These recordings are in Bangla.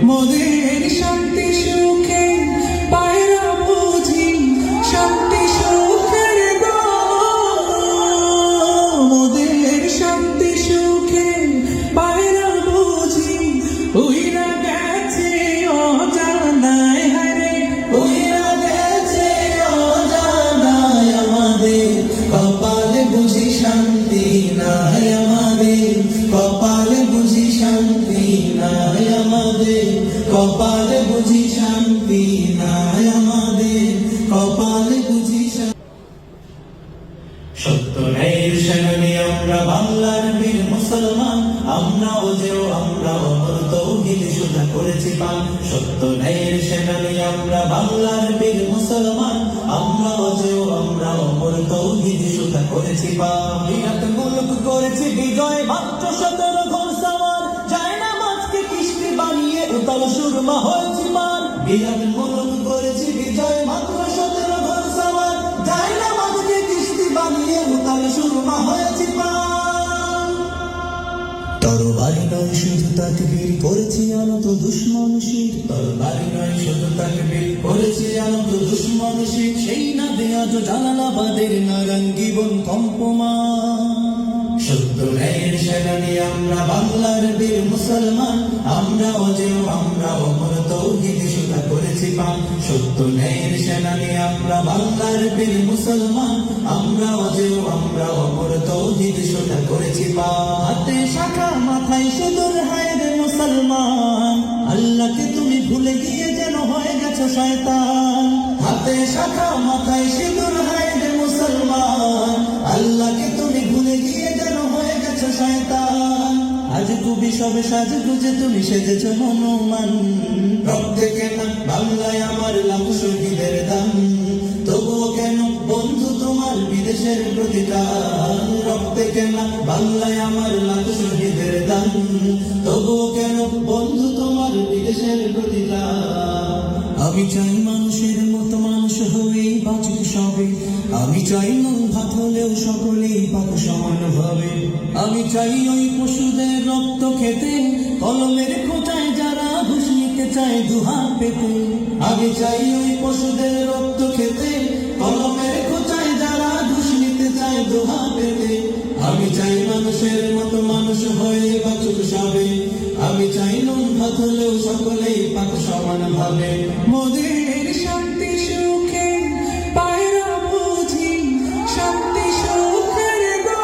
মোদের শান্তি সুখে পায়রা বুঝি শান্তি সুখের গো, মোদের শান্তি সুখে পায়রা বুঝি উইরা গেছে অজানায় হারে, উইরা গেছে অজানায় আমাদের কপালে বুঝি শান্তি নাই, আমাদের কপালে বুঝি শান্তি নাই, আমাদের কপালে বুঝি শান্তি নাই, আমাদের কপালে বুঝি শান্তি। সত্য ন্যায়ের সেনানি আমরা বাংলার বীর মুসলমান, আমরাও যেও আমরাও অমর তৌহিদ সুধা করেছি পান। সত্য ন্যায়ের সেনানি আমরা বাংলার বীর মুসলমান, আমরাও যেও আমরাও অমর তৌহিদ সুধা করেছি পান। বিরাট মুলক করেছি বিজয় মাত্র 17 ঘর সাওয়ার, যায় না মাছকে কিস্তি বানিয়ে উতাল সুরমা হয়েছি পার। বিরাট মুলক করেছি বিজয় মাত্র 17 ঘর সাওয়ার, যায় না মাছকে কিস্তি বানিয়ে উতাল সুরমা হয়েছি পার। তরবারি নয় শুধু তাকবীর করেছি আনত দুশমন শির, তরবারি নয় শুধু তাকবীর করেছি আনত দুশমন শির। সেই না দেয়া তো জালালাবাদের নারাঙ্গী বন কম্পমান। সত্য ন্যায়ের সেনানি আমরা বাংলার বীর মুসলমান, আমরাও যেও আমরাও অমর তৌহিদ সুধা করেছি পান। সত্য ন্যায়ের সেনানি আমরা বাংলার বীর মুসলমান, আমরাও যেও আমরাও অমর তৌহিদ সুধা করেছি পান। হাতে শাখা মাথায় সিঁদুর হায় রে মুসলমান, আল্লাহকে তুমি ভুলে গিয়ে যেন হয়ে গেছো শয়তান। হাতে শাখা মাথায় সিঁদুর হায় রে মুসলমান, আল্লাহকে তুমি ভুলে গিয়ে যেন হয়ে গেছো শয়তান। আজ তুমি সবে সাজে গুজে তুমি সেজেছো হনুমান, রক্তে কেন বাংলায় আমার লাখ শহীদের দান। তবুও কেন বন্ধু তোমার বিদেশের প্রতিদান, রক্তে কেন বাংলায় আমার লাখ শহীদের দান। তবুও কেন বন্ধু তোমার বিদেশের প্রতিদান। আমি চাই মানুষের মতো মানুষ হয়ে বাঁচুক সবে, আমি চাই নুন ভাত হলেও সকলেই পাক সমানভাবে। আমি চাই ওই পশুদের রক্ত খেতে, কলমের খোঁচায় যারা ঘুষ নিতে চায় দুহাত পেতে। আমি চাই ওই পশুদের রক্ত খেতে, কলমের খোঁচায় যারা ঘুষ নিতে চায় দুহাত পেতে। আমি চাই মানুষের মতো মানুষ হয়ে বাঁচুক সবে, আমি চাই নুন ভাত হলেও সকলেই পাক সমানভাবে। মোদের শান্তি সুখে পায়রা বুঝি শান্তি সুখের গো,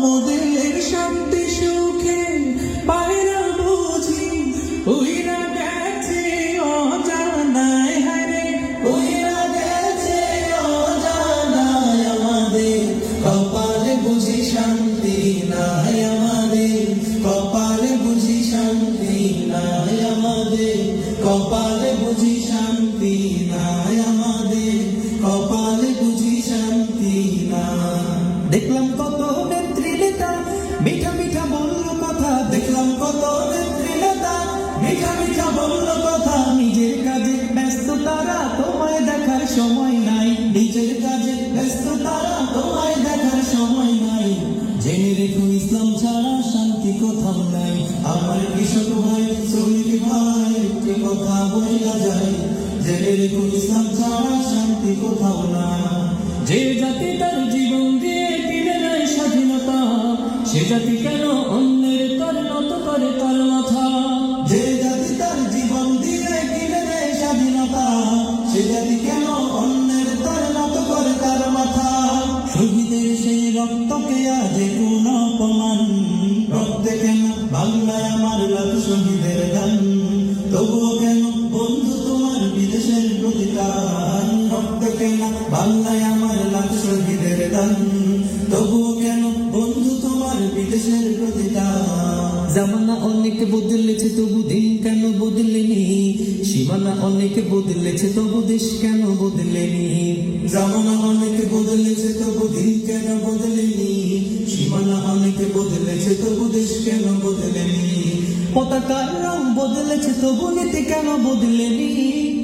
মোদের শান্তি সুখে পায়রা বুঝি উইরা গেছে অজানায় হারে, উইরা গেছে অজানায় আমাদের কপালে বুঝি শান্তি নাই, আমাদের কপালে বুঝি শান্তি নাই, আমাদের কপালে বুঝি শান্তি নাই, আমাদের কপালে বুঝি শান্তি নাই। দেখলাম কত নেত্রী নেতা মিঠা মিঠা বলল কথা, দেখলাম কত নেত্রী নেতা মিঠা মিঠা বলল কথা। নিজের কাজে ব্যস্ত তারা তোমায় দেখার সময় নাই, নিজের কাজে ব্যস্ত তারা তোমায় দেখার সময় নাই। জেনে রেখো ইসলাম ছাড়া শান্তি কোথাও নাই, আমার কৃষক ভাই শ্রমিক ভাই একটি কথা বলা যায়। জেনে রেখো ইসলাম ছাড়া শান্তি কোথাও নাই। যে জাতি তার জীবন দিয়ে কিনে নেয় স্বাধীনতা, সে জাতি কেন অন্যের তার নত করে তার মাথা। যে জাতি তার জীবন দিয়ে কিনে নেয় স্বাধীনতা, সে জাতি কেন অন্যের তার নত করে তার মাথা। শহীদের সেই রক্তকে আজ কোন অপমান, রক্তে কেন বাংলায় আমার লাখ শহীদের গান। তবুও কেন বন্ধু তোমার বিদেশের প্রতিদান, রক্তে কেন বাংলায় আমার লাখ শহীদের গান। তবুও কেন বন্ধু তোমার বিদেশের প্রতিদান। জামানা অনেক বদলেছে তবু দিন কেন বদলেনি, সীমানা অনেক বদলেছে তবু দেশ কেন বদলেনি। জামানা অনেক বদলেছে তবু দিন কেন বদলেনি, সীমানা অনেক বদলেছে তবু দেশ কেন বদলেনি। পতাকার রং বদলেছে তবু নীতি কেন বদলেনি,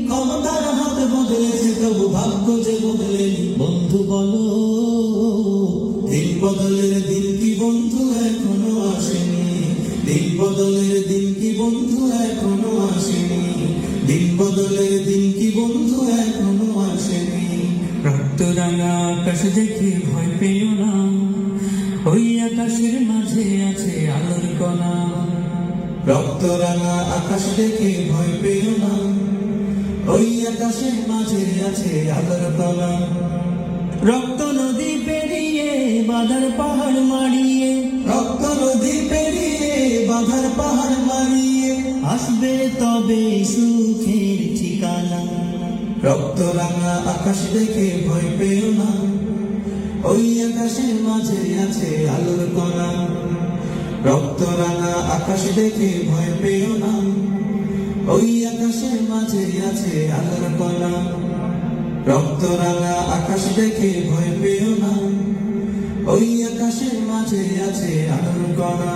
ক্ষমতার হাত বদলেছে তবু ভাগ্য যে বদলেনি। বন্ধু বলো দিন বদলের দিন কি বন্ধু এখনো আসেনি, দিন বদলের দিন কি বন্ধু এখনো আসেনি, দিন বদলের দিন কি বন্ধু এখনো আসেনি। রক্ত রাঙা আকাশ দেখে ভয় পেও না, ওই আকাশের মাঝে আছে আলোর কণা। রক্ত রাঙা আকাশ দেখে ভয় পেও না, ওই আকাশের মাঝে আছে আলোর কণা। রক্ত নদী পেরিয়ে বাধার পাহাড় মারিয়ে, রক্ত নদী পেরিয়ে বাধার পাহাড় মারিয়ে আসবে তবে সুখের ঠিকানা। রক্ত রাঙা আকাশ দেখে ভয় পেও না, ওই আকাশের মাঝে আছে আলোর কণা। রক্ত রাঙা আকাশ দেখে ভয় পেও না, ওই আকাশের মাঝে আছে আলোর কণা। রক্ত রাঙা আকাশ দেখে ভয় পেও না, ওই আকাশের মাঝে আছে আলোর কণা।